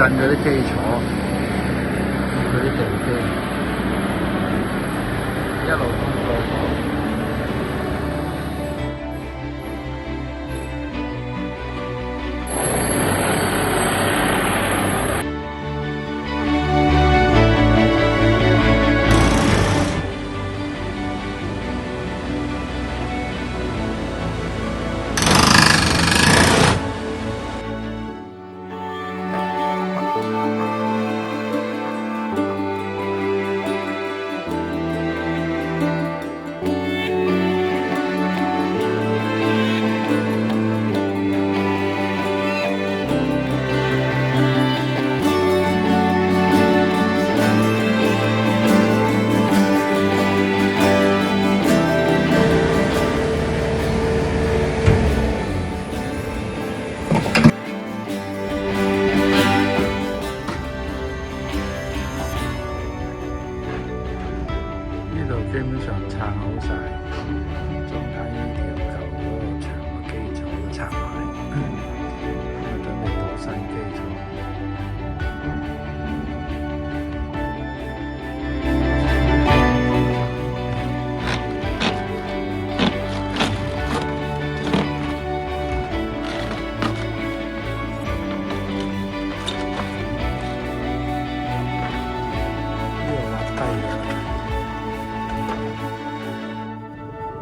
鎮嗰啲基礎，嗰啲地基，一路通過。基本上撐好晒，中間呢條舊嗰個長嘅基礎都拆埋，準備倒新基礎。呢度挖低嘅。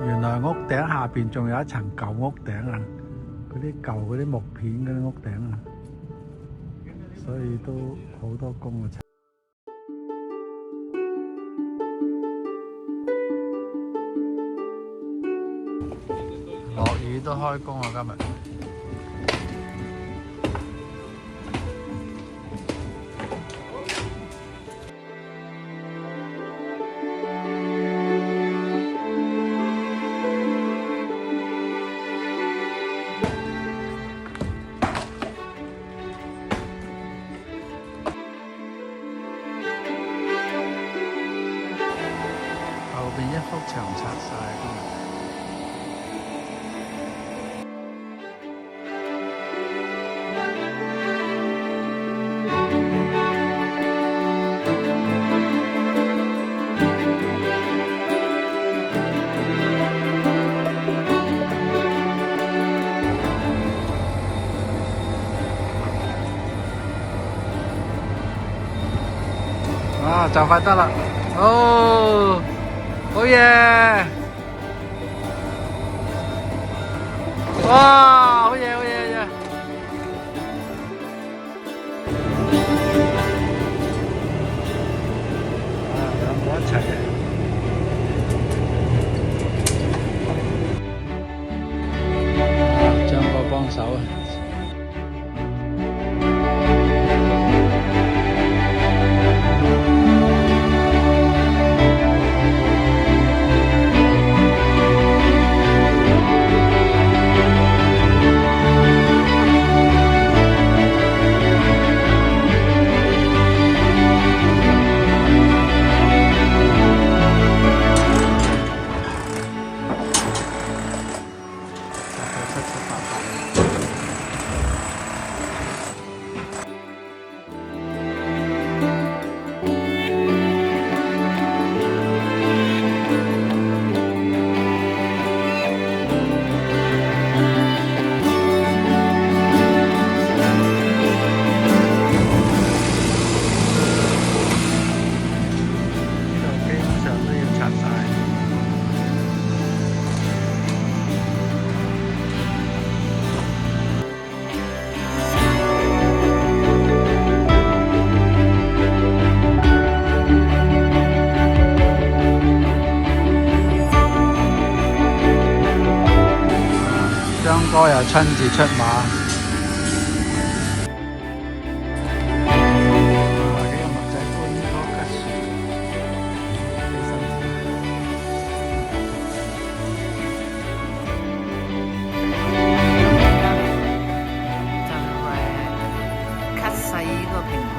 原來屋頂下邊仲有一層舊屋頂啊！嗰啲舊嗰啲木片嗰啲屋頂啊，所以都好多工啊！落雨都開工啊！今日。後邊一幅牆拆晒。啊，就快得啦！哦，好嘢！哇，好嘢，好嘢，好嘢！啊，兩個一齊嘅。張哥幫手啊！張哥又親自出馬，幾個麥仔搬多吉樹，幾辛苦。就cut細個蘋果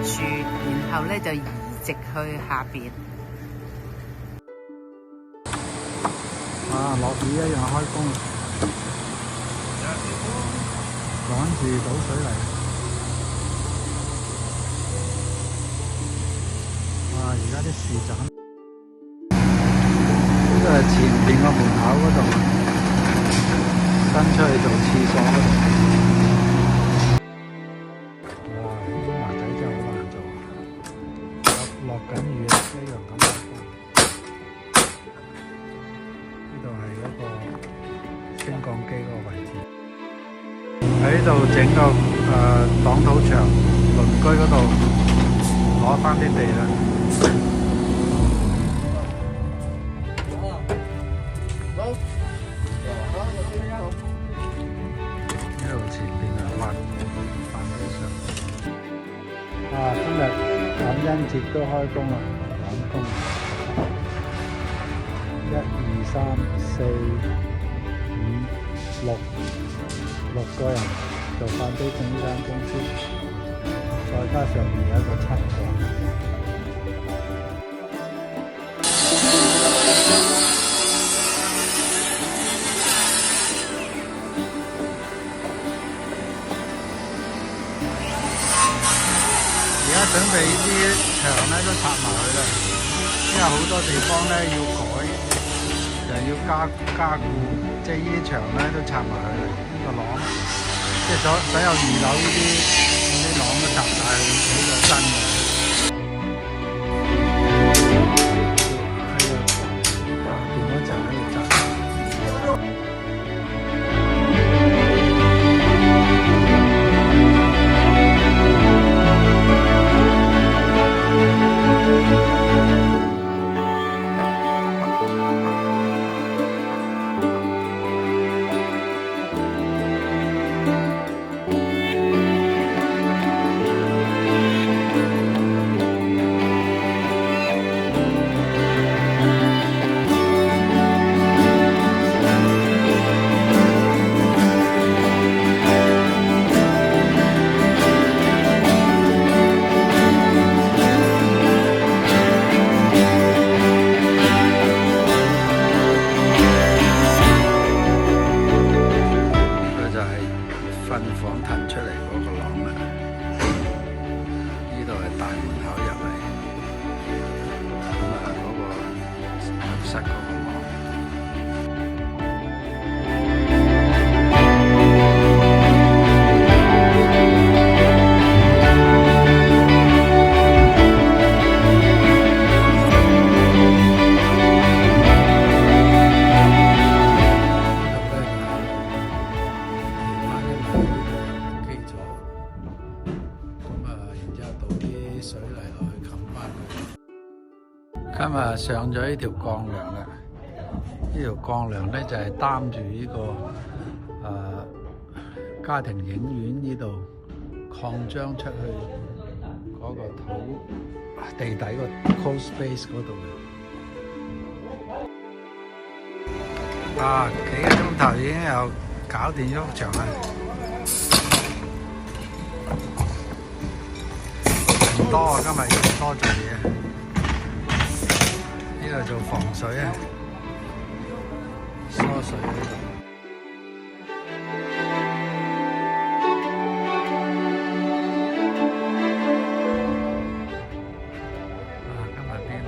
樹，然後咧就移植去下邊。啊，落雨一樣開工。趕住倒水嚟。家啲市集。呢個係前邊個門口嗰度，伸出去做廁所嗰度。哇！呢啲麻仔真係好難做啊！落緊雨一樣咁落風。呢度係嗰個升降機嗰個位置。喺度整個擋土牆，鄰居嗰度攞翻啲地啦。呢度前邊啊，滑機上。今日感恩節都開工啦，趕工。1、2、3、4、5、6個人做飯機整呢間公司，再加上面有一個7個。而家準備呢啲牆咧都拆埋佢啦，因為好多地方咧要改，又要加固，即係呢啲牆咧都拆埋佢啦。呢個廊，即係所有2樓呢啲廊都拆晒，起個新嘅。下邊嗰層喺度拆。分房騰出嚟嗰個廊啦，呢度係大門口入嚟，咁啊嗰個浴室嗰個廊。今日上咗呢條鋼梁啦，呢條鋼梁咧就係擔住呢個家庭影院呢度擴張出去嗰個地底個 close space 嗰度嘅。幾個鐘頭已經又搞掂咗幅牆啦，人多啊，今日人多做嘢。呢度做防水啊，疏水喺度。今日啲廊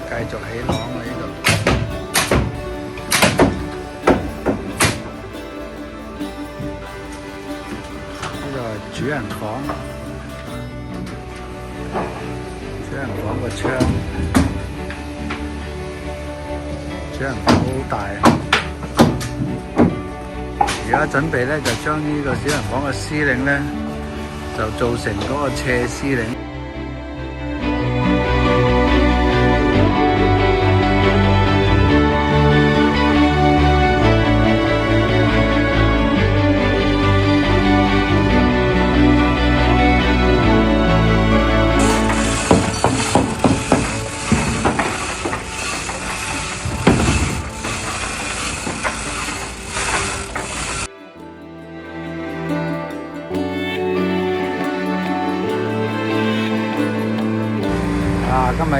繼續起廊啊！呢度係主人房，主人房個窗，主人房好大。而家準備咧就將呢個主人房嘅司令咧就做成嗰個斜司令。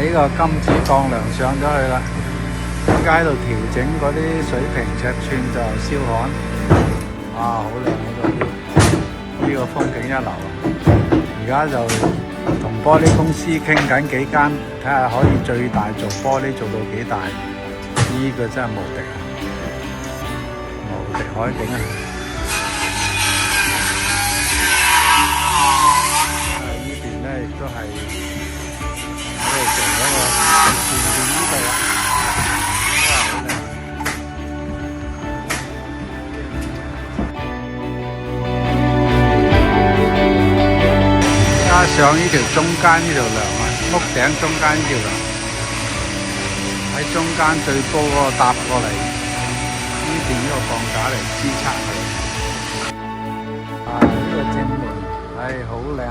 日呢個金子鋼梁上咗去啦，而家喺度調整嗰啲水平尺寸就燒焊。哇，好靚呢度，呢個風景一流啊！而家就同玻璃公司傾緊幾間，睇下可以最大做玻璃做到幾大。呢個真係無敵啊！無敵海景啊！呢邊咧亦都係喺度做嗰個前邊呢度啊，哇，好靚！加上呢條中間呢條梁啊，屋頂中間呢條梁，喺中間最高嗰個搭過嚟，呢邊呢個鋼架嚟支撐佢。啊，呢個正門，好靚啊！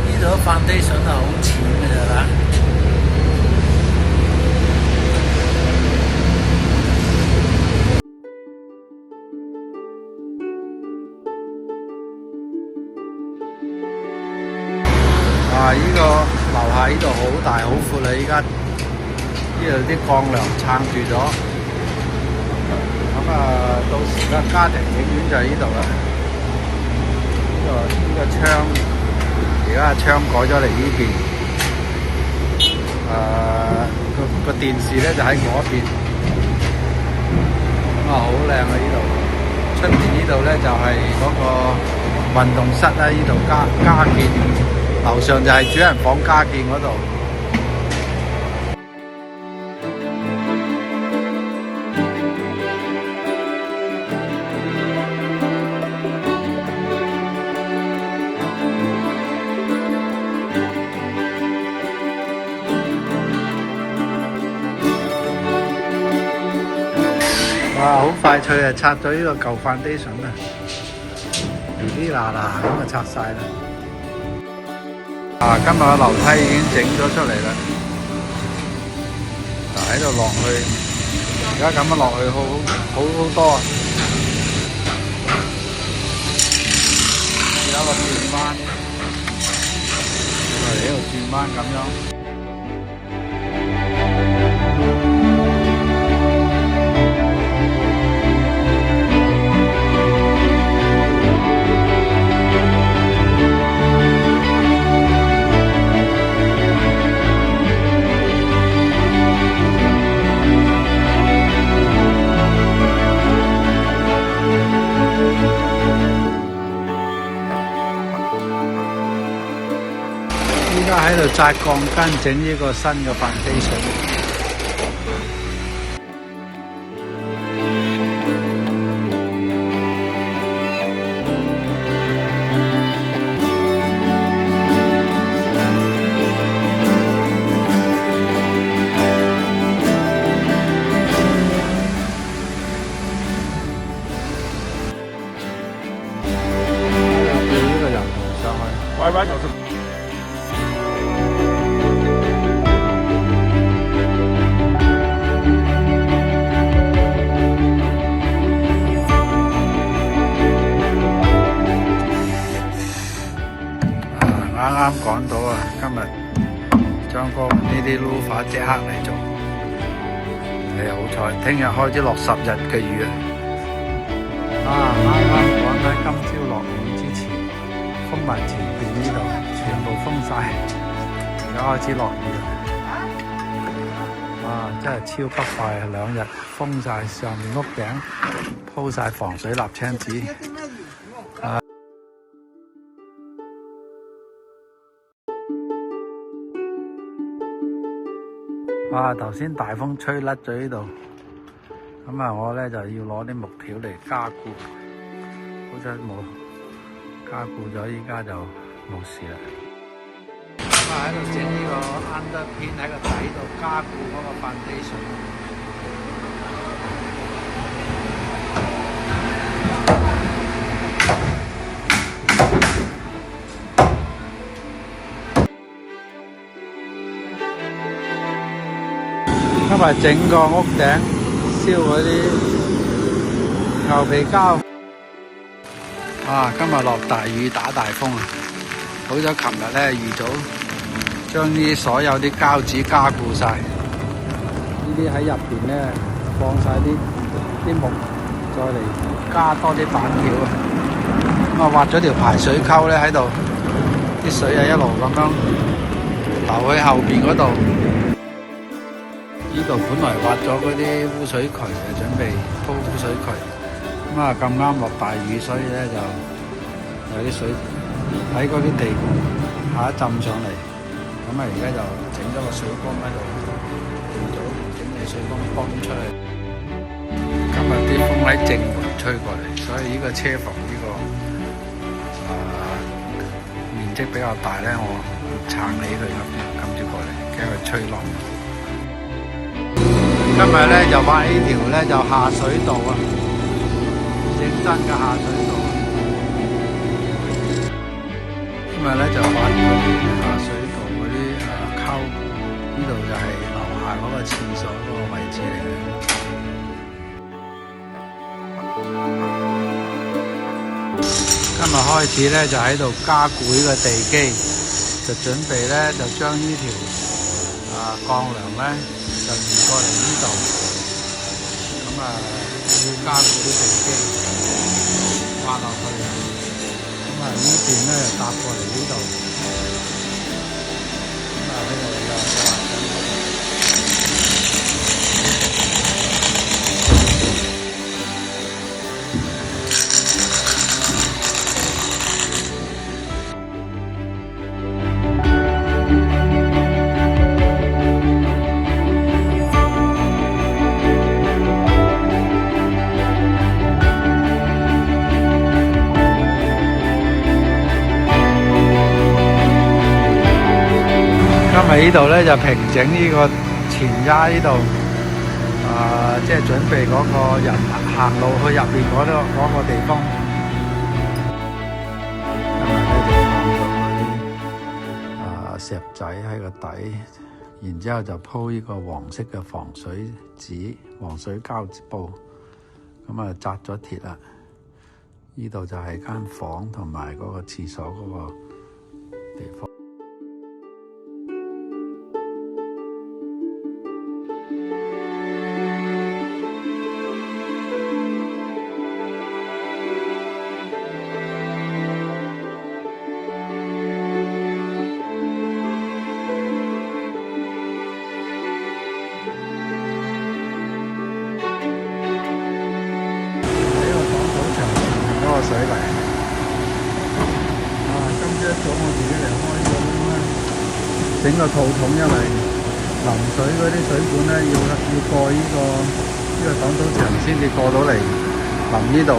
呢度 foundation 係好淺嘅咋啦。呢個樓下呢度好大好闊啦，依家呢度啲鋼梁撐住咗，咁到時嘅家庭影院就係呢度啦。呢個窗，而家窗改咗嚟呢邊，個電視咧就喺嗰邊，好靚啊！呢度出邊呢度咧就係嗰個運動室啦，呢度加建。樓上就係主人房加建嗰度。哇！好快脆啊，拆咗呢個舊 foundation 啊，哩哩嗱嗱咁就拆晒啦。今日個樓梯已經整咗出嚟啦，喺度落去，而家咁樣落去好多，有一個轉彎，喺度轉彎咁樣。依家喺度紮鋼筋，整呢個新嘅 foundation。吊呢個人頭上去，歪就是。啱趕到啊！今日將呢啲 louvre 即刻嚟做，好彩，聽日開始落10日嘅雨啊！啱趕喺今朝落雨之前，封埋前邊呢度，全部封晒，而家開始落雨啦！真係超級快啊！2日封晒上面屋頂，鋪晒防水瀝青紙。哇！頭先大風吹甩咗呢度，咁我咧就要攞啲木條嚟加固，好彩冇加固咗，依家就冇事啦。喺度整呢個 underpin 喺個底度加固嗰個 foundation。今日整個屋頂燒嗰啲牛皮膠。今日落大雨打大風啊，好咗琴日咧預早將啲所有啲膠紙加固晒，呢啲喺入邊咧放晒啲木，再嚟加多啲板條啊！咁啊挖咗條排水溝咧喺度，啲水啊一路咁樣流去後邊嗰度。呢度本來挖咗嗰啲污水渠嘅，準備鋪污水渠。咁啊咁啱落大雨，所以咧就有啲水喺嗰啲地下一浸上嚟。咁啊而家就整咗個水缸喺度，預早整嘅水缸泵出去。今日啲風喺正門吹過嚟，所以呢個車房呢個面積比較大咧，我撐起佢咁住過嚟，驚佢吹落。今日咧就挖呢條咧就下水道啊，認真嘅下水道。今日咧就挖嗰啲下水道嗰啲溝，呢度就係樓下嗰個廁所嗰個位置嚟嘅。今日開始咧就喺度加固呢個地基，就準備咧就將呢條鋼梁咧就移過嚟呢度，咁要加固啲地基，挖落去，咁呢邊咧就搭過嚟呢度，咁呢度又挖緊。今日呢度咧就平整呢個前丫呢度，即係準備嗰個人行路去入邊嗰個地方。今日咧就放咗嗰啲石仔喺個底，然之後就鋪呢個黃色嘅防水紙、黃水膠布，咁啊紮咗鐵啦。呢度就係間房同埋嗰個廁所嗰個地方。水泥今朝一早我自己嚟開咗啦，整個套筒，因為淋水嗰啲水管咧要過呢個擋土牆先至過到嚟淋呢度。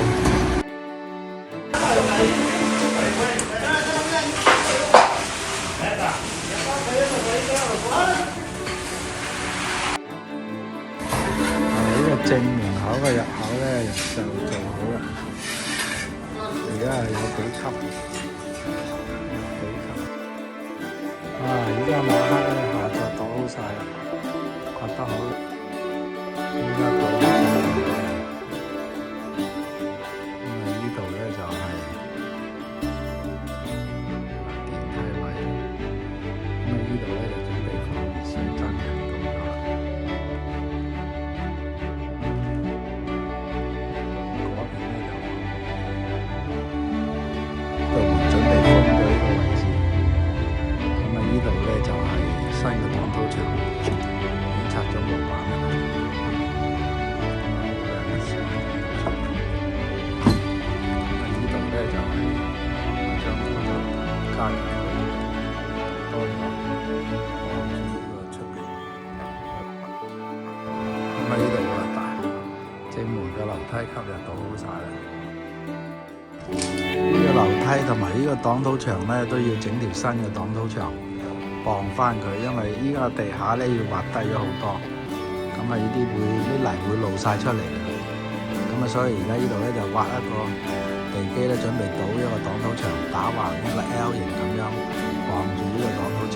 呢個正門口嘅入口咧就做好啦。而家係有幾級？而家晚黑咧下晝倒好晒啦，刮得好。而家倒好晒啦。呢度咧就係電梯位。呢度咧就準備放水樽嘅咁樣。嗰邊咧就準備封咗呢個位置，咁呢度咧就係新嘅擋土牆，已經拆咗木板啦。呢度咧就係將嗰度加強多咗望住呢個出邊。咁呢度個大正門嘅樓梯級就倒好晒啦。呢個樓梯同埋呢個擋土牆咧都要整條新嘅擋土牆傍翻佢，因為依家地下咧要挖低咗好多，咁呢啲啲泥會露晒出嚟嘅，咁所以而家呢度咧就挖一個地基咧，準備倒一個擋土牆，打橫一個 L 型咁樣傍住呢個擋土牆。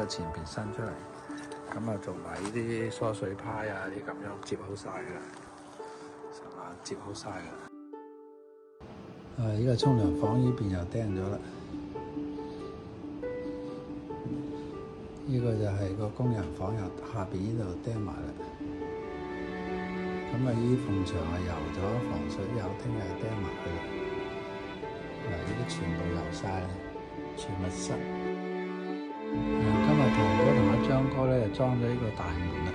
前邊伸出嚟，咁啊做埋呢啲梳水派啊啲咁樣接好晒㗎啦，成晚接好晒㗎啦。呢個沖涼房呢邊又釘咗啦，呢個就係個工人房入下邊呢度釘埋啦。咁啊呢埲牆係油咗，防水油，聽日釘埋去啦。嗱，呢啲全部油晒啦，儲物室。今日同阿張哥咧就裝咗呢個大門啦。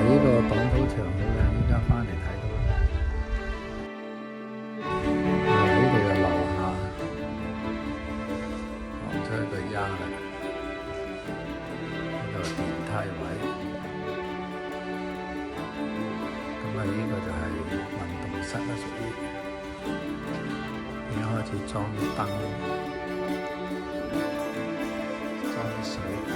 呢個擋土牆好靚，依家翻嚟睇到啦。呢度有樓下，望出去個丫啦。呢度電梯位，咁啊呢個就係運動室啦，屬於已經開始裝燈，裝啲水管。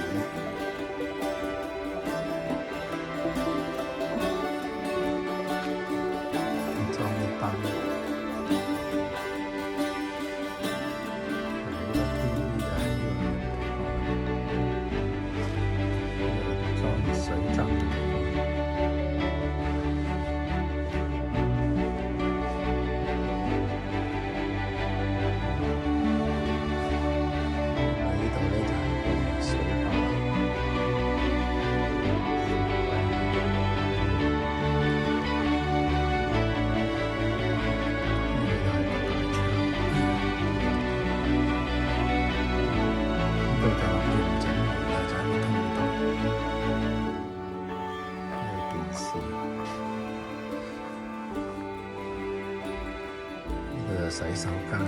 洗手間，呢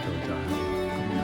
度就係工人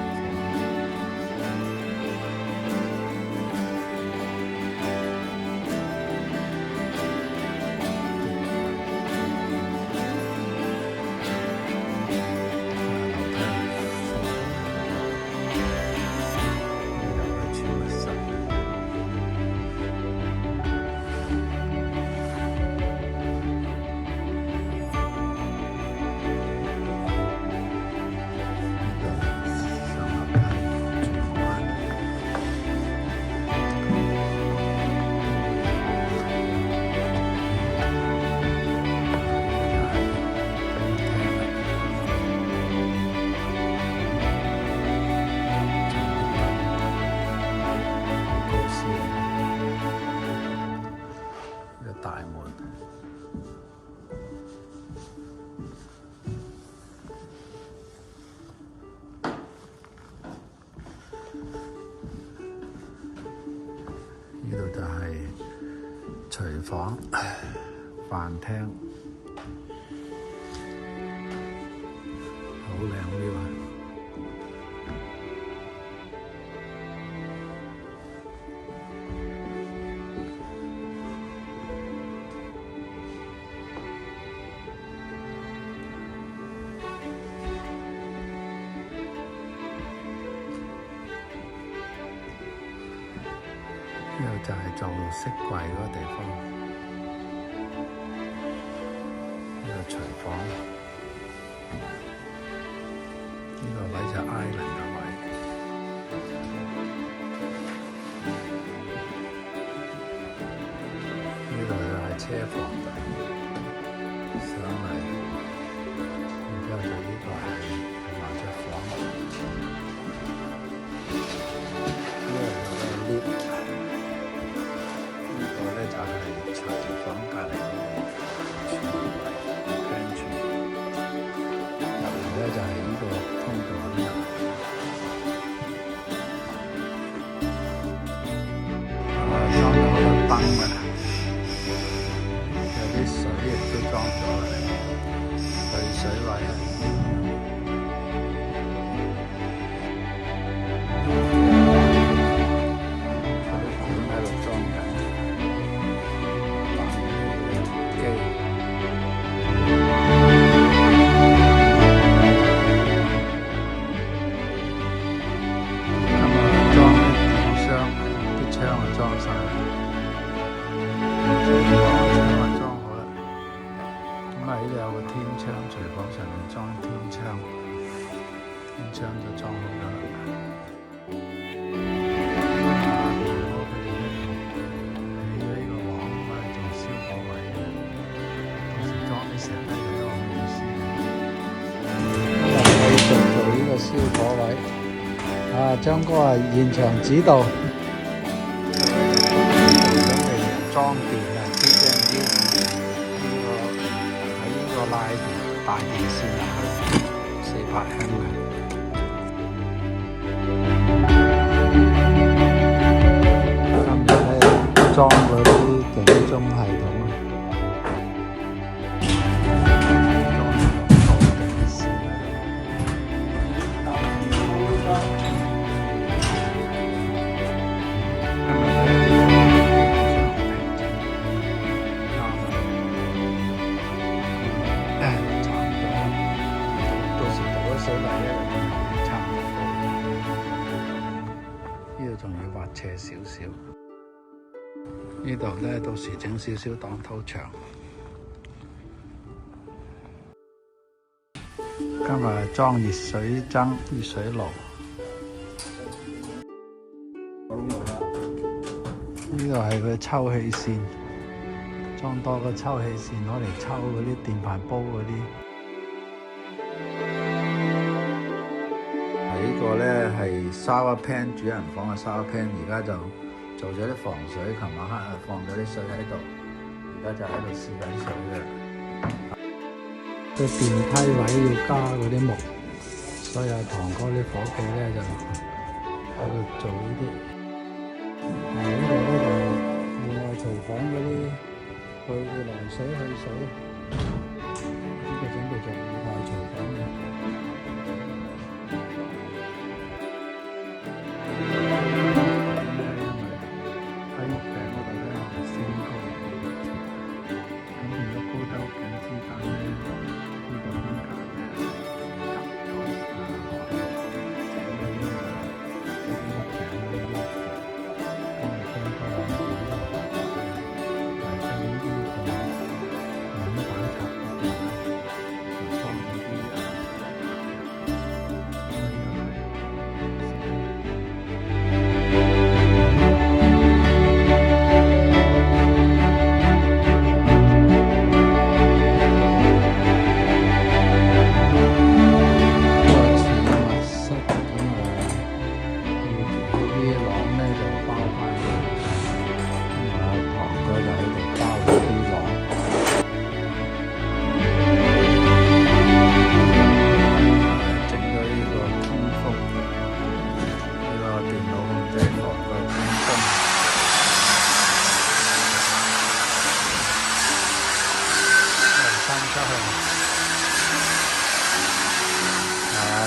大門，呢度就係廚房、飯廳，好靚啲啊！呢度就係做飾櫃嗰個地方，呢個廚房，呢個位就Island嘅位，呢度就係車房，上嚟，然之後就呢個係麻雀房，呢個係lift。就係廚房隔離嗰個廚櫃，跟住入嚟咧就係呢個通道嗰啲入。裝咗好多燈㗎啦，有啲水亦都裝咗啦，濾水位啊。張哥啊現場指導，準備裝電啊，DMU 喺呢個拉電大電線入去400M嘅。今日咧裝嗰啲警鐘系統啊。仲要滑斜少少，呢度咧到時整少少擋土牆。今日裝熱水燈、熱水爐。呢度係佢抽氣扇，裝多個抽氣扇攞嚟抽嗰啲電飯煲嗰啲。呢個咧係 shower pan 主人房嘅 shower pan， 而家就做咗啲防水，琴晚黑放咗啲水喺度，而家就喺度試緊水嘅。個電梯位要加嗰啲木，所以阿堂哥啲伙計咧就喺度做呢啲。呢度咧就戶外廚房嗰啲去涼水去水，呢個準備做戶外廚房嘅。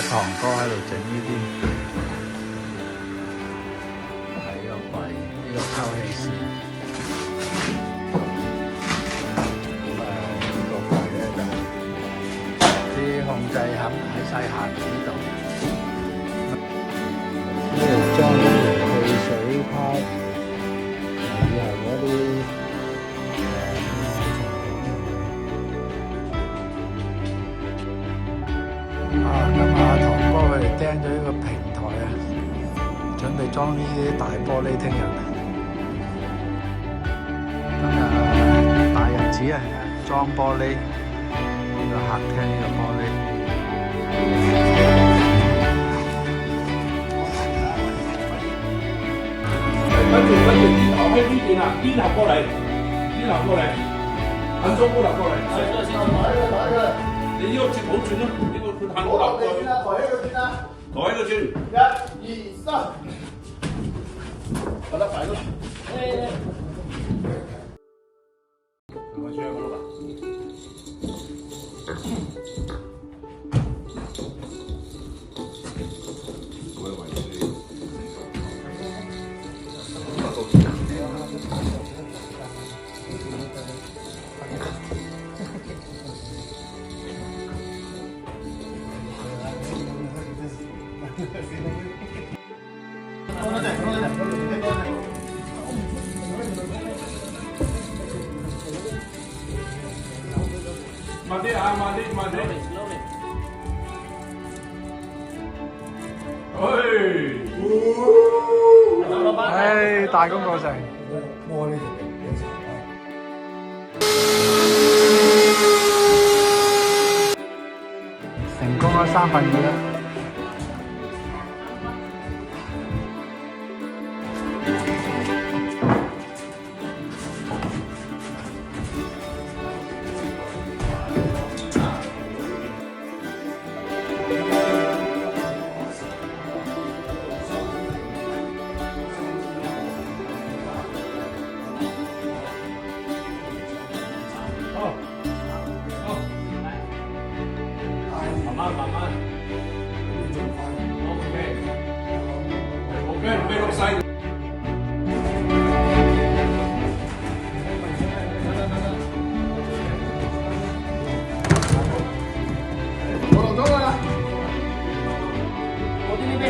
堂哥喺度整呢啲睇個櫃，呢個抽氣扇。呢個櫃咧就啲控制盒喺晒下邊呢度。呢度裝咗條去水泡，以後嗰啲咁阿堂哥佢哋釘咗呢個平台啊，準備裝呢啲大玻璃聽日。今日大日子啊，裝玻璃呢個客廳呢個玻璃。跟住邊頭喺呢邊啊，邊頭過嚟，邊頭過嚟，肯中嗰頭過嚟。你呢個接好轉咯，呢個佢行好流過去。抬喺度先。1、2、3，得快咯。我車嗰度啦。慢啲啊！慢啲，慢啲。唉，大功告成。成功咗2/3啦。慢慢。OK，未落晒。我落咗㗎啦。我啲呢邊。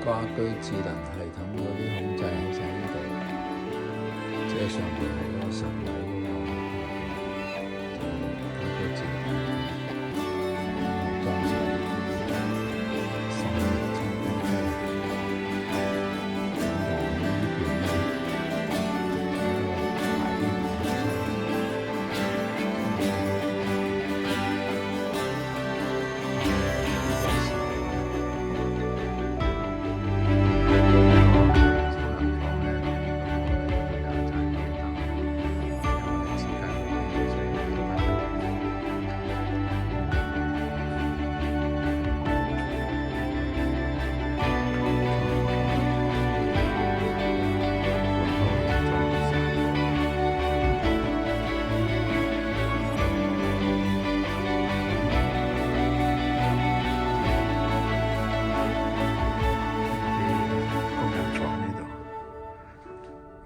家居智能系統嗰啲控制喺晒呢度，即係上邊係嗰個神位嗰個家居智能裝上10年成功嘅。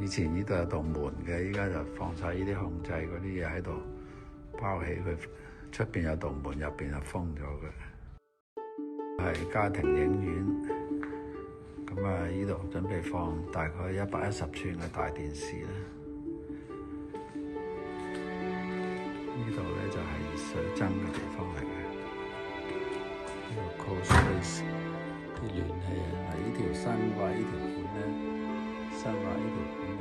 以前呢度有道門嘅，依家就放晒呢啲控制嗰啲嘢喺度包起佢，出邊有道門，入邊就封咗嘅。係家庭影院，咁啊呢度準備放大概110寸嘅大電視啦。呢度咧就係熱水蒸嘅地方嚟嘅，呢個 cold space 啲暖氣啊，嗱呢條新掛呢條管咧。新話呢條管咧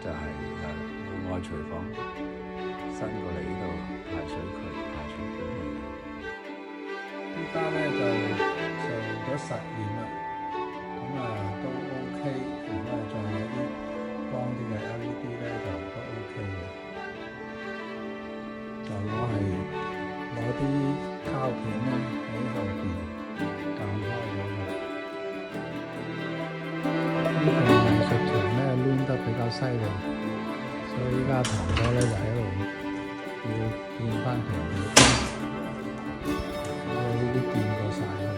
就係戶外廚房，伸過嚟呢度排水渠、排水管嚟嘅。依家咧就做咗實驗啦，咁都 OK。如果係再有啲光啲嘅 LED 咧，就都 OK 嘅。就攞啲膠片咧喺後邊間開咗佢。呢個藝術場咧攣得比較犀利，所以依家堂哥咧就喺度要變翻平佢，所以呢啲變過晒佢。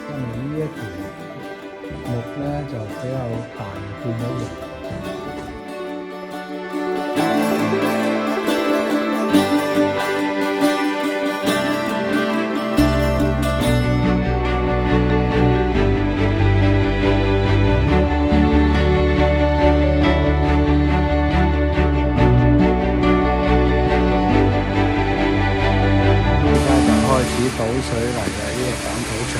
因為呢一條木咧就比較大，變咗形。倒水嚟嘅呢個減土場，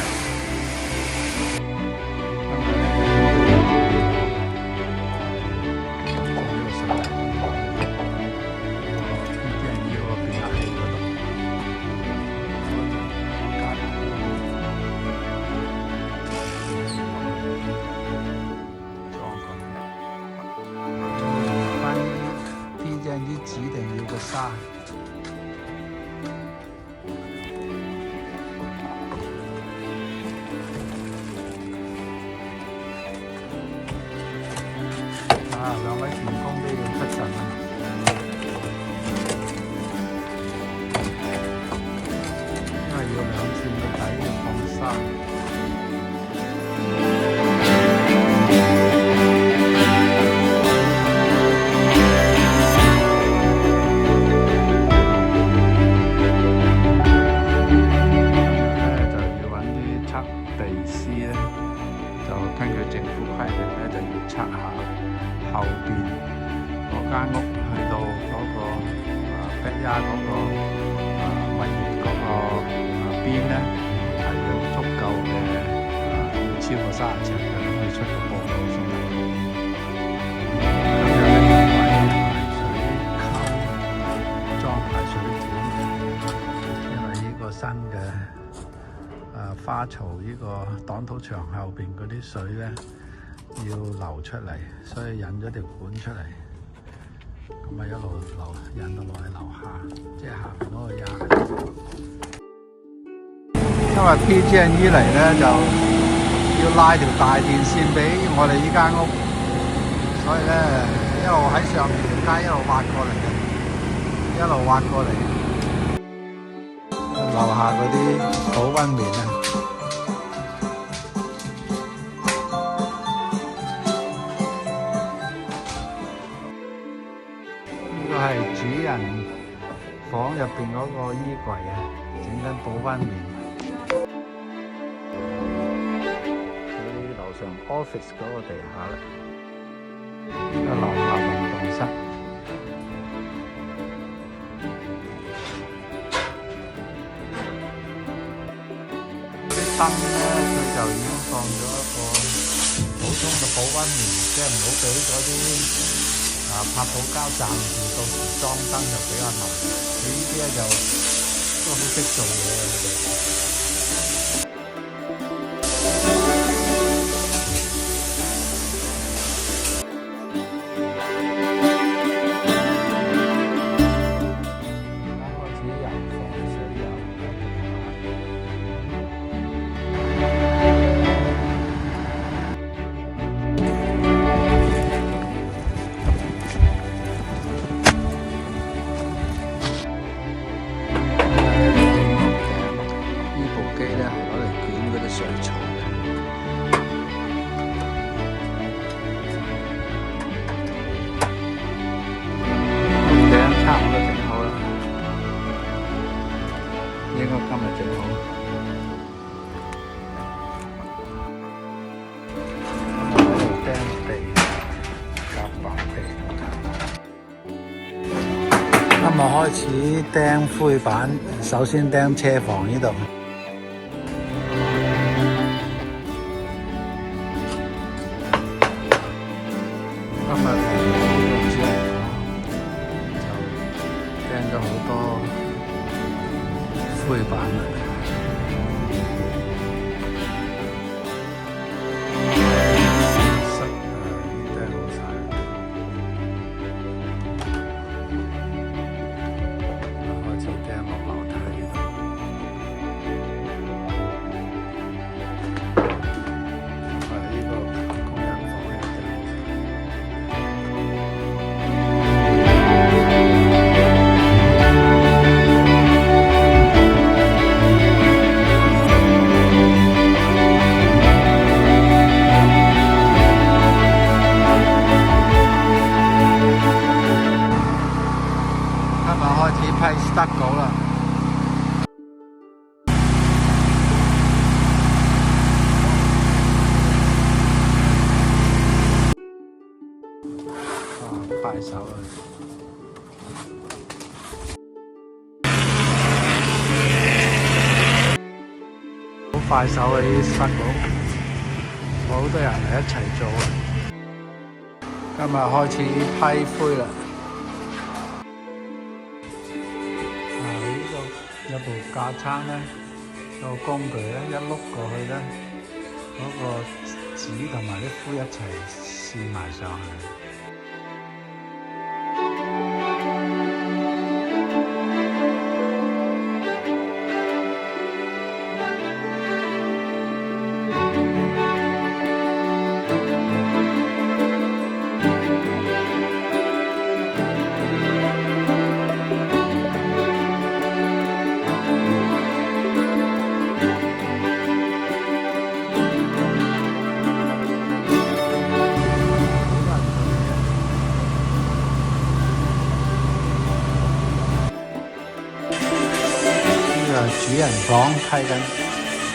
啲正啲指定要個沙。邊咧係有足夠嘅要超過30尺嘅，可以出個波道先得。咁樣咧就排水溝裝排水管，因為呢個新嘅花槽呢個擋土牆後邊嗰啲水咧要流出嚟，所以引咗條管出嚟。咁咪一路引到落去樓下，即係下邊嗰個丫。因為 PG&E 嚟咧就要拉條大電線俾我哋呢間屋，所以咧一路喺上面條街一路挖過嚟嘅，一路挖過嚟。樓下嗰啲保溫棉啊，呢個係主人房入邊嗰個衣櫃啊，整緊保溫棉。喺樓上 office 嗰個地下咧，呢個樓下運動室。啲燈咧，佢就已經放咗一個普通嘅保溫棉，即係唔好俾嗰啲拍泡膠暫時，到時裝燈就比較難。佢呢啲咧就都好識做嘢嘅佢哋。今日開始釘灰板，首先釘車房呢度。今日呢個主人房就釘咗好多灰板啦。得稿啦！快手啊！好快手啊！呢啲新稿，好多人嚟一齊做啊！今日開始批灰啦！有部架撐咧，有個工具咧，一碌過去咧，嗰個紙同埋啲灰一齊黐埋上去。主人房批緊灰，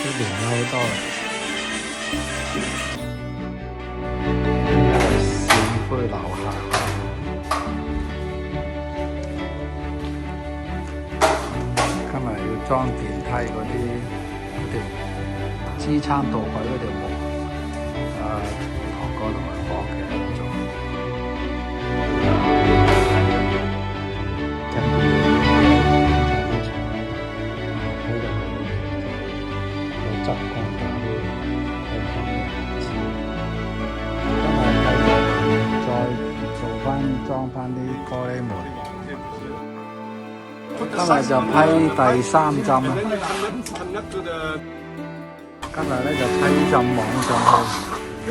都連咗好多啦。市灰樓下，裝電梯嗰條支撐到軌嗰條木，堂哥同佢講嘅喺度做。裝翻啲玻璃門，今日就批第3針啦。今日咧就批浸網上去，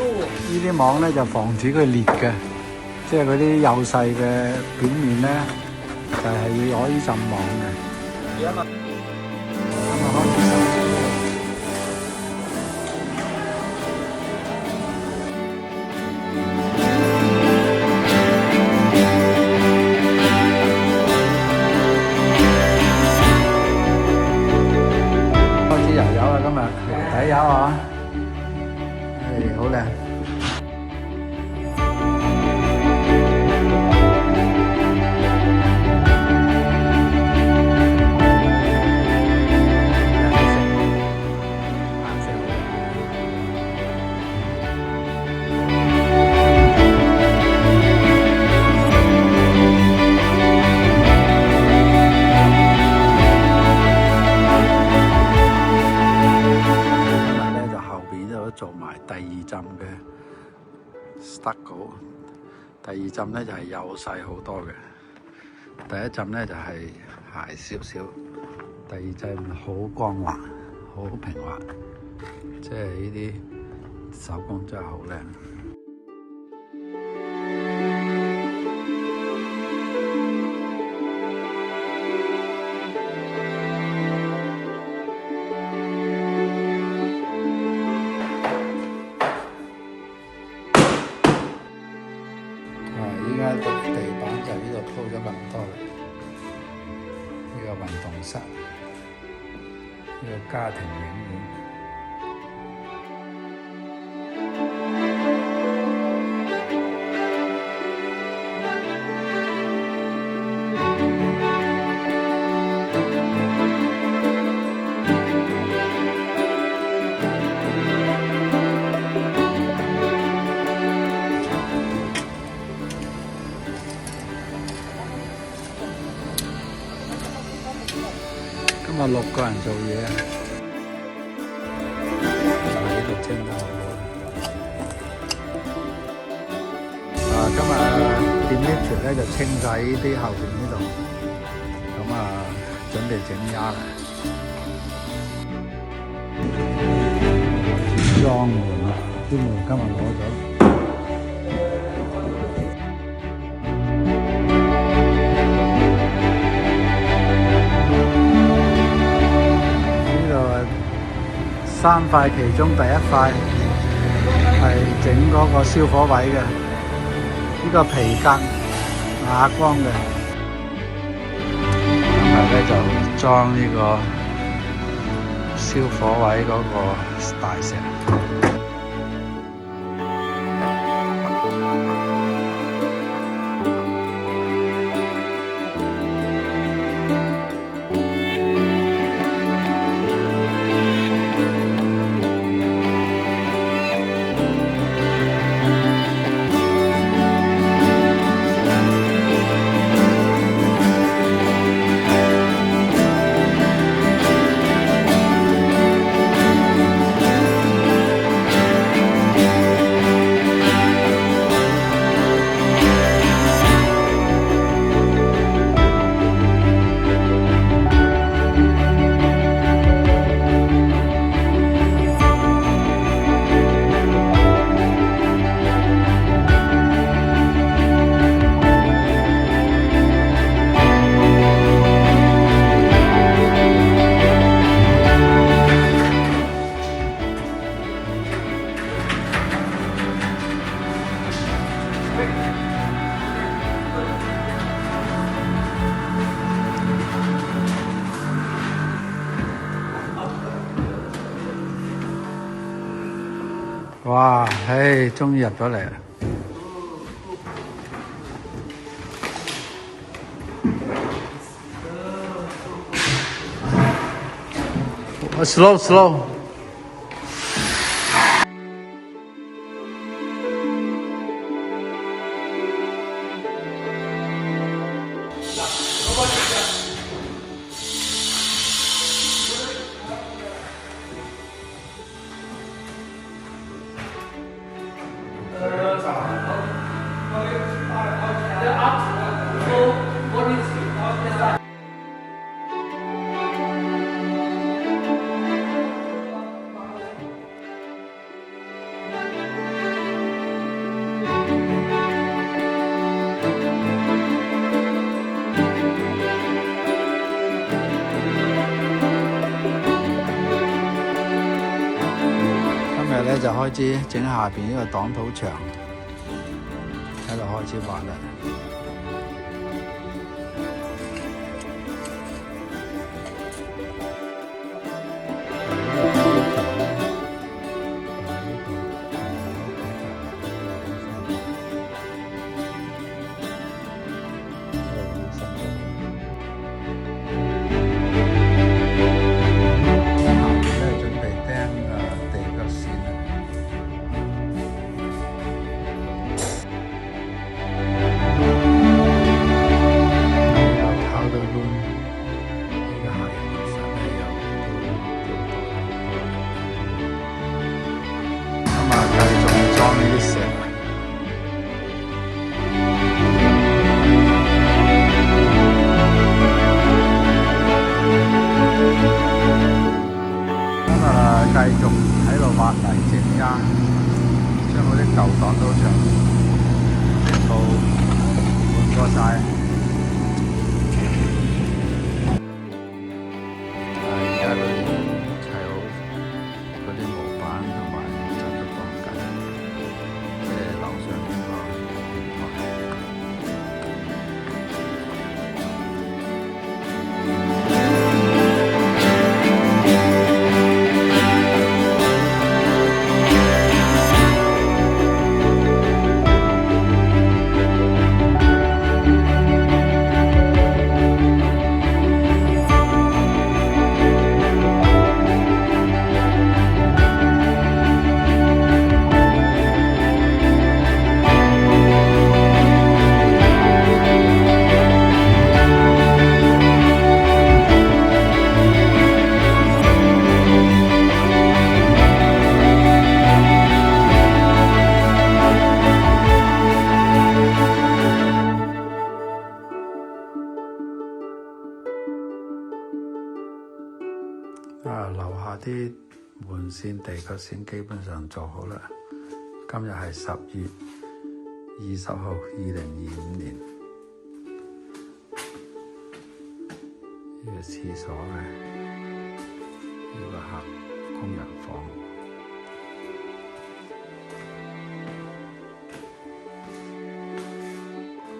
呢啲網咧就防止佢裂嘅，即係嗰啲幼細嘅表面咧就係要攞呢浸網嘅。咁啊開始收。睇下啊，好靚！做埋第2浸嘅 stucco， 第2浸咧就係幼細好多嘅，第1浸咧就係鞋少少，第2浸好光滑，好平滑，即係呢啲手工真係好靚。依家地板就呢度鋪咗咁多啦，呢個運動室，呢個家庭影院。今日6個人做嘢啊！呢度蒸得好好。今日Dimitri咧就清晒呢啲後邊呢度，咁準備整鴨啦。裝門啦，啲門今日攞咗。3塊其中第1塊係整嗰個燒火位嘅，呢個皮革啞光嘅，咁係咧就裝呢個燒火位嗰個大石。哇！唉，終於入咗嚟啦！ slow slow。今日咧就開始整下邊呢個擋土牆，喺度開始畫啦。繼續喺度挖泥先啱，將嗰啲舊擋土牆全部換過晒。而家佢砌好嗰啲模板同埋就都放緊，即係樓上邊個。樓下啲門線、地腳線基本上做好啦。今日係10月20號，2025年。呢個廁所嘅，呢個客工人房。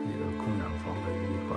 呢個工人房嘅衣櫃。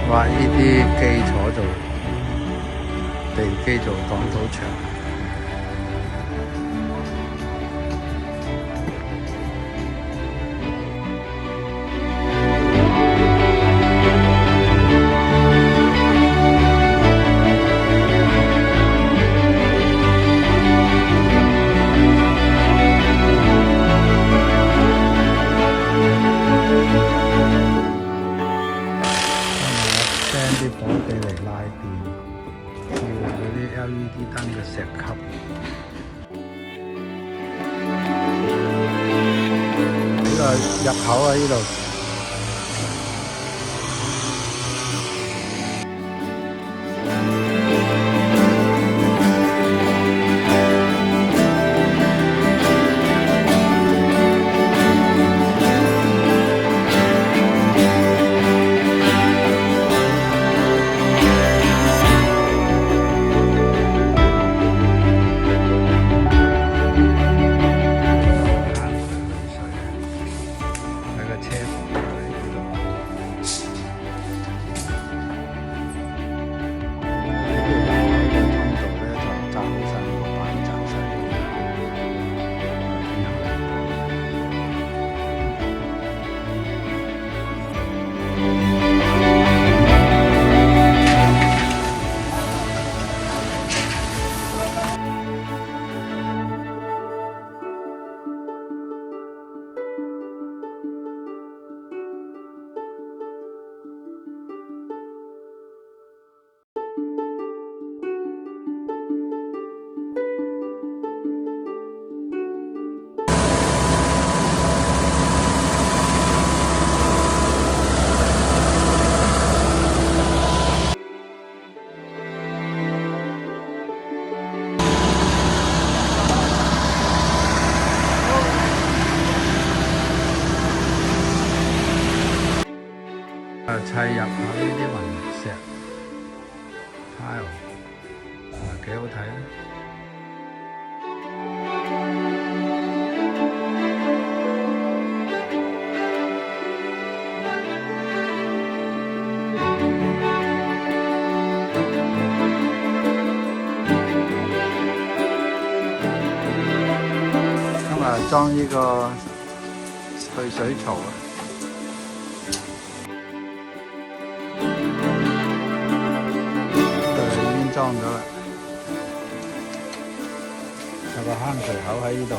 挖呢啲基礎做地基做擋土牆。啲火機嚟拉電。LED 燈嘅石級。呢個入口喺呢度。砌入下呢啲雲石 tile， 幾好睇啊！今日裝呢個去水槽啊！裝咗啦，有個坑渠口喺呢度，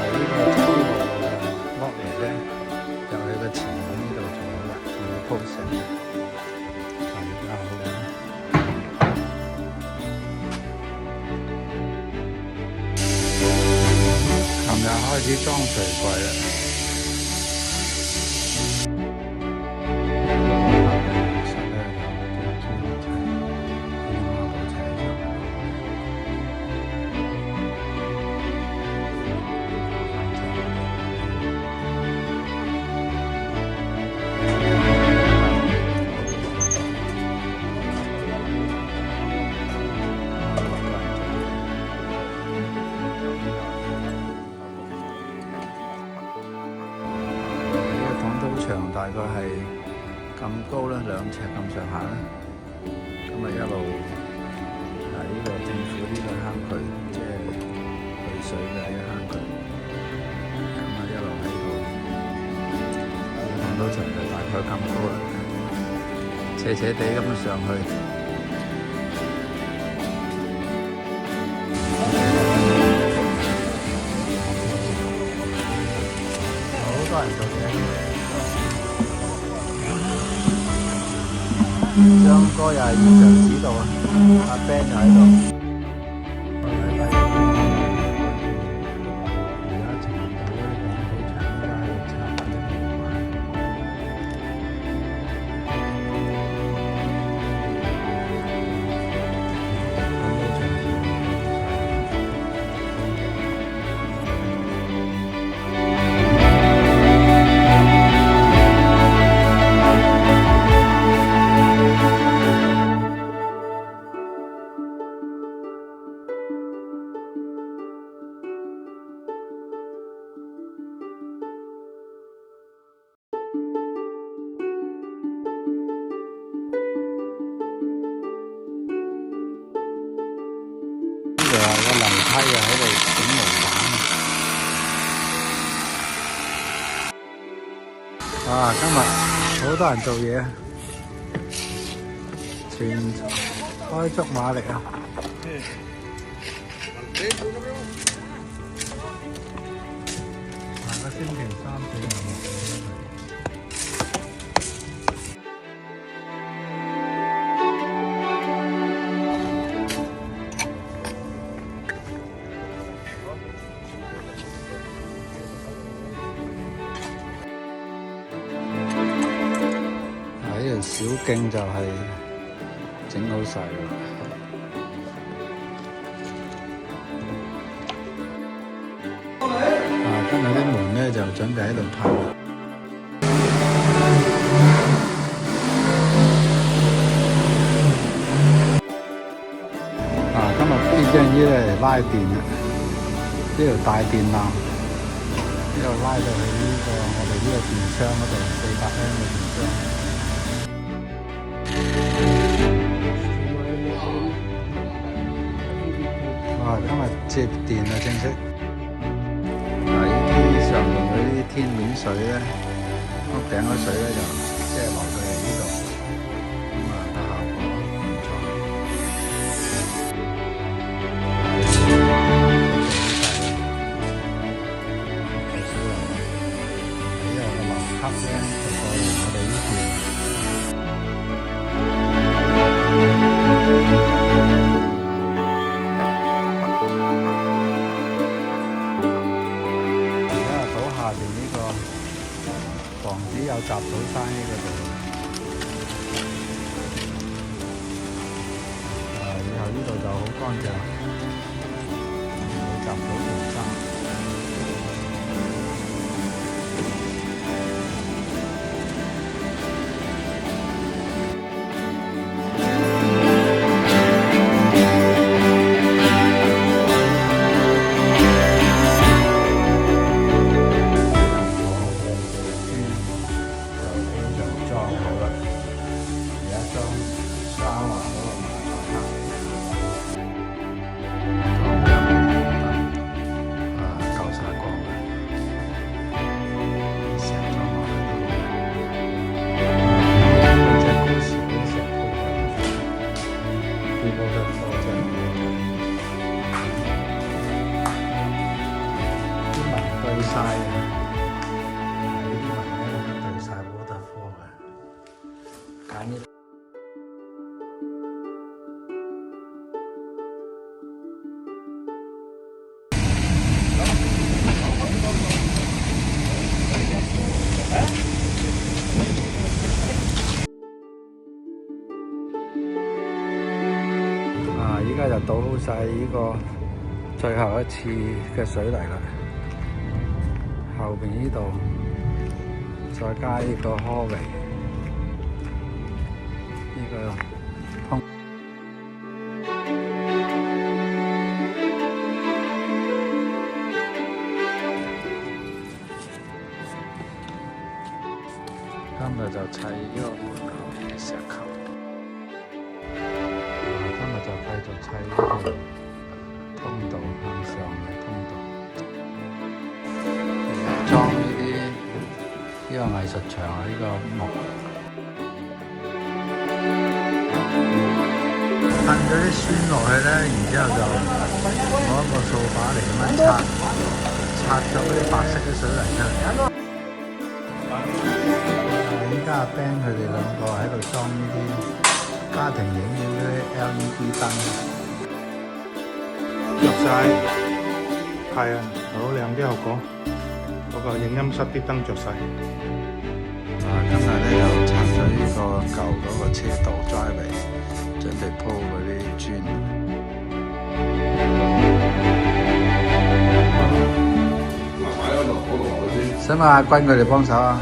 呢個走路落嚟咧，就喺個前門呢度做好啦，仲要鋪石，而家好啦。琴日開始裝水櫃啦。牆大概係咁高啦，2尺咁上下啦。咁啊一路呢個政府呢個坑渠，即係去水嘅呢個坑渠。咁啊一路喺度，看到牆就大概咁高啦，斜斜地咁樣上去。好多人做嘢。張哥又係現場指導啊，阿 Ben 又喺度。而家呈現到嗰啲廣告牆依家喺度插緊啲木板。個樓梯啊喺度整模板。哇！今日好多人做嘢，全開足馬力啊！下個星期3、4條小徑就係整好晒㗎啦。今日啲門咧就準備喺度噴啦。今日呢張嘢嚟拉電啦，呢條大電纜，呢度拉到去我哋呢個電箱嗰度，400M嘅電箱。今日接電啦，正式。呢啲上面嗰啲天面水咧，屋頂嗰水咧就即係落到嚟呢度，個效果唔錯。呢個樓級咧就過嚟我哋呢邊。下邊呢個防止有雜草生喺嗰度，以後呢度就好乾淨，冇雜草叢生。對晒啊！呢啲雲咧對晒waterfall嘅，揀呢。依家就倒好晒呢個最後一次嘅水嚟啦。後邊呢度再加呢個柯維，呢個通。今日就砌呢個門口嘅石球。今日就繼續砌呢個通道，向上嘅通道。裝呢個藝術牆啊，呢個木噴咗啲酸落去咧，然之後就攞一個掃把嚟咁樣擦咗嗰啲白色嘅水泥出嚟。依家阿 Ben 佢哋兩個喺度裝呢啲家庭影院嗰啲 LED 燈，着晒，係啊，好靚啲效果。嗰個影音室啲燈着晒。今日咧就拆咗呢個舊嗰個車道 driveway， 準備鋪嗰啲磚。使唔使阿君佢哋幫手啊？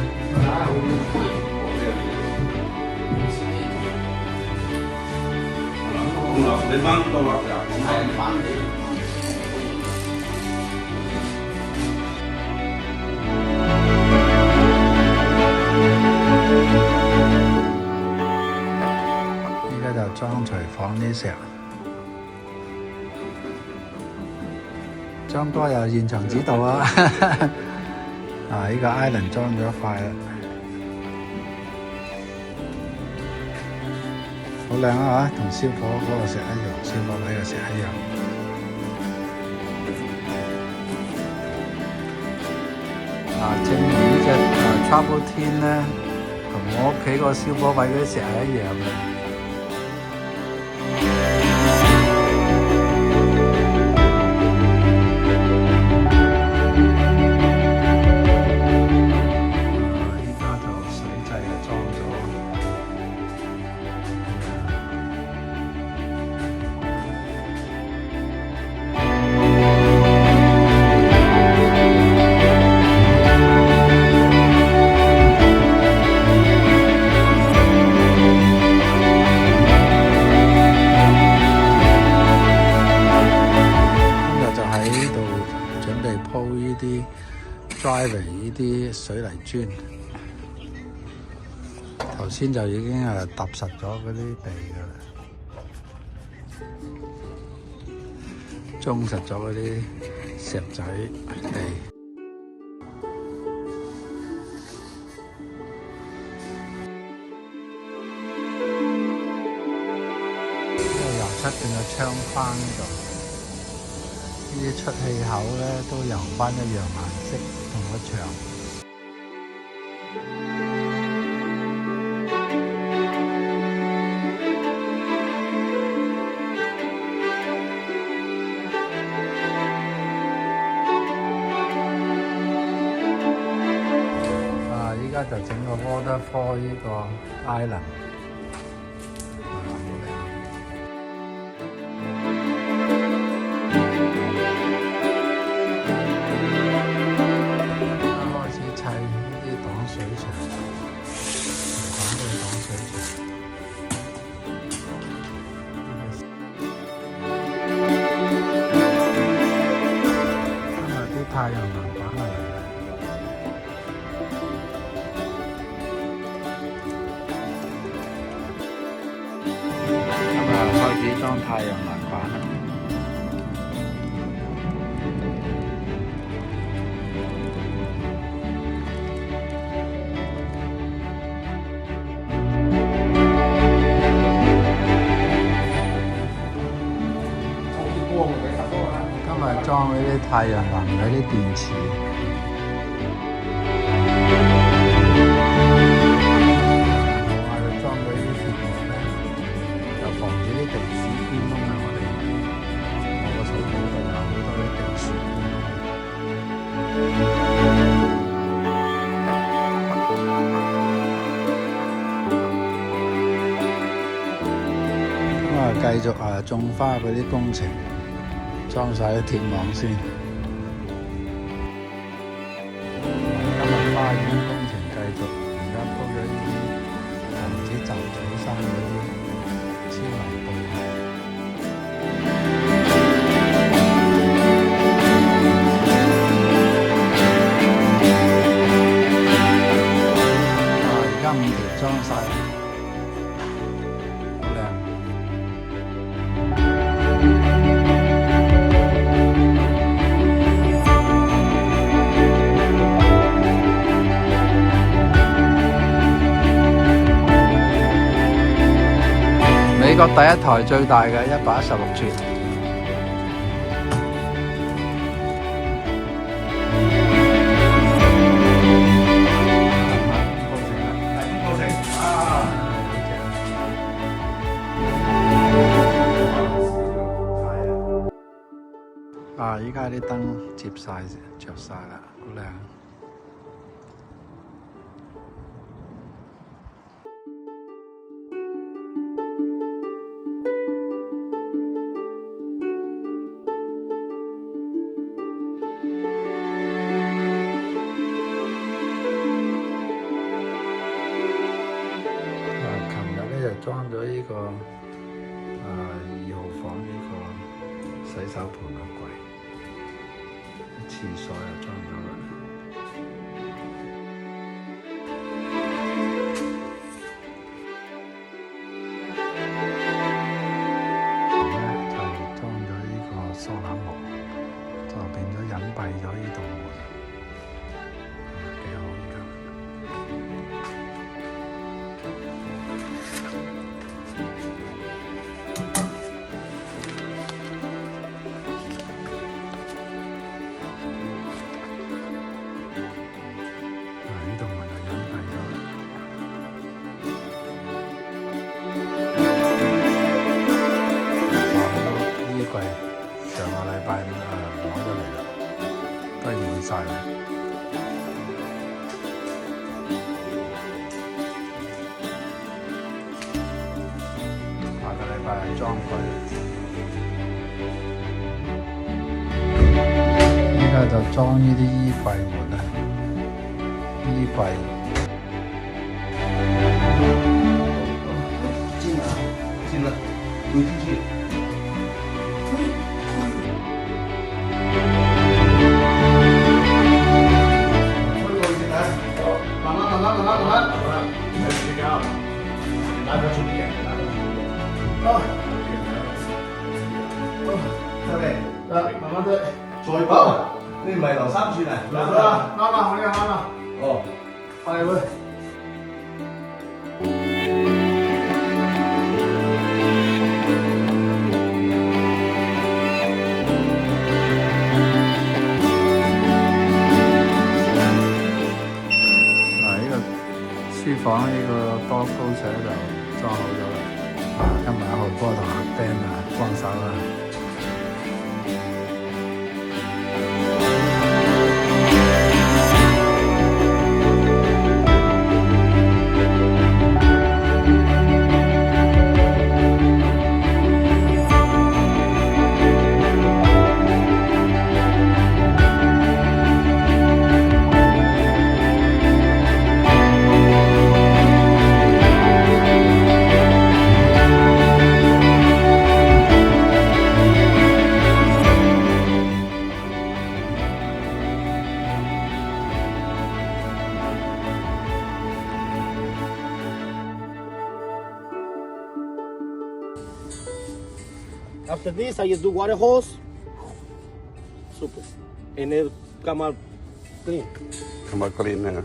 你翻到啦，係翻嚟。依家就裝廚房啲石，張哥又現場指導啊！呢個 Island 裝咗一塊啦，好靚啊！同燒火嗰個石一樣，燒火位嘅石一樣。正如呢隻Trouble Tin咧，同我屋企個燒火位嗰啲石係一樣嘅。依家就水掣就裝咗，磚。頭先就已經係踏實咗嗰啲地㗎啦，裝實咗嗰啲石仔地。油漆變咗窗框呢度，呢啲出氣口咧都油翻一樣顏色同個牆。依家就整個 waterfall 呢個 island。太陽能板嚟嘅，今日開始裝太陽能板啦。今日裝嗰啲太陽能嗰啲電池，我就裝嗰啲鐵幕咧，就防止啲地鼠捐窿啊！我個手機度有好多啲地鼠。咁啊，繼續種花嗰啲工程。裝晒啲鐵網先。今日花園工程繼續，而家鋪咗啲防止雜草生嗰啲超能布。而家5條裝晒。美國第一台最大嘅116寸。依家啲燈接晒，着晒啦，好靚。裝咗呢個2號房呢個洗手盆個櫃，廁所又裝咗啦。咧就裝咗呢個梳懶膜，就變咗隱蔽咗呢度門，幾好而家。上個禮拜攞咗嚟啦，都係滿晒啦。下個禮拜裝佢。依家就裝呢啲衣櫃門啦，衣櫃。进了，有进去。係留3寸啊？啱啦，我呢個啱啦。哦，快會。書房呢個多高水就裝好咗啦，今日浩哥同阿 Ben 幫手啦。After this, I do water hose. Super. And it come out clean. Come out clean now.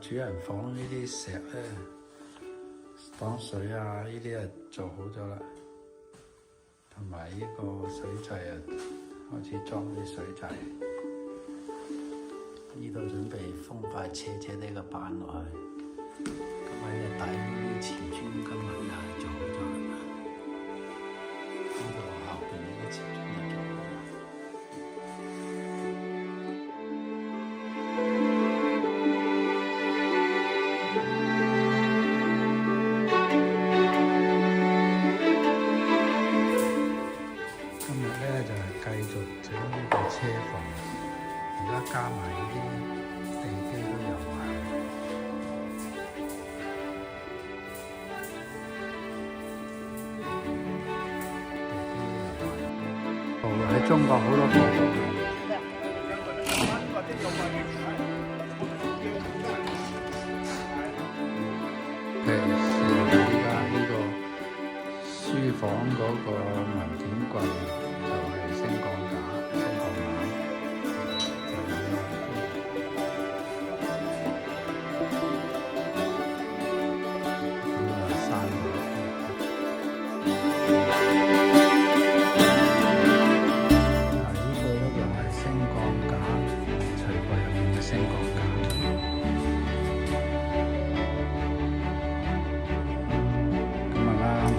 主人房呢啲石咧擋水啊，呢啲啊做好咗啦，同埋呢個水掣啊開始裝啲水掣，呢度準備封塊斜斜啲嘅板落去，咁喺個底嗰啲瓷磚今日又係做好咗啦，呢度後邊呢啲瓷磚又做好咗。繼續整呢個車喺中國好多葡萄嘅。譬如依家呢個書房嗰個文件櫃就係升降架、升降板，就係咁樣。咁啊，閂咗。呢個就係升降架，櫥櫃入面嘅升降架。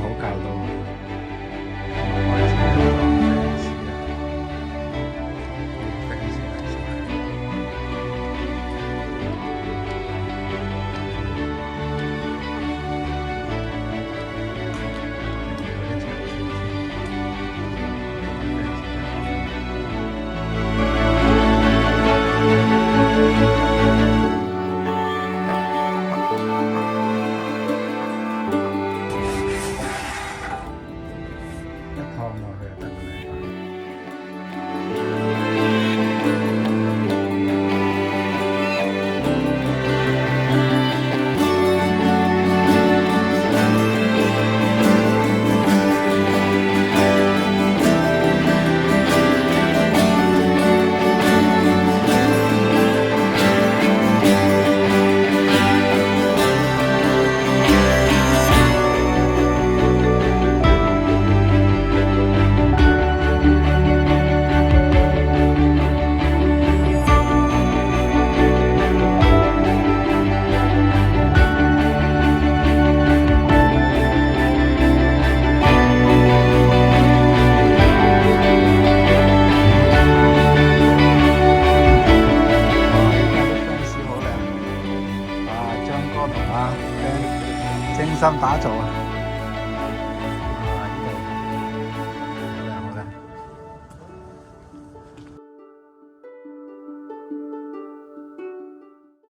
好教到開始裝 fans 啊，fans 嚟曬。精心打造啊！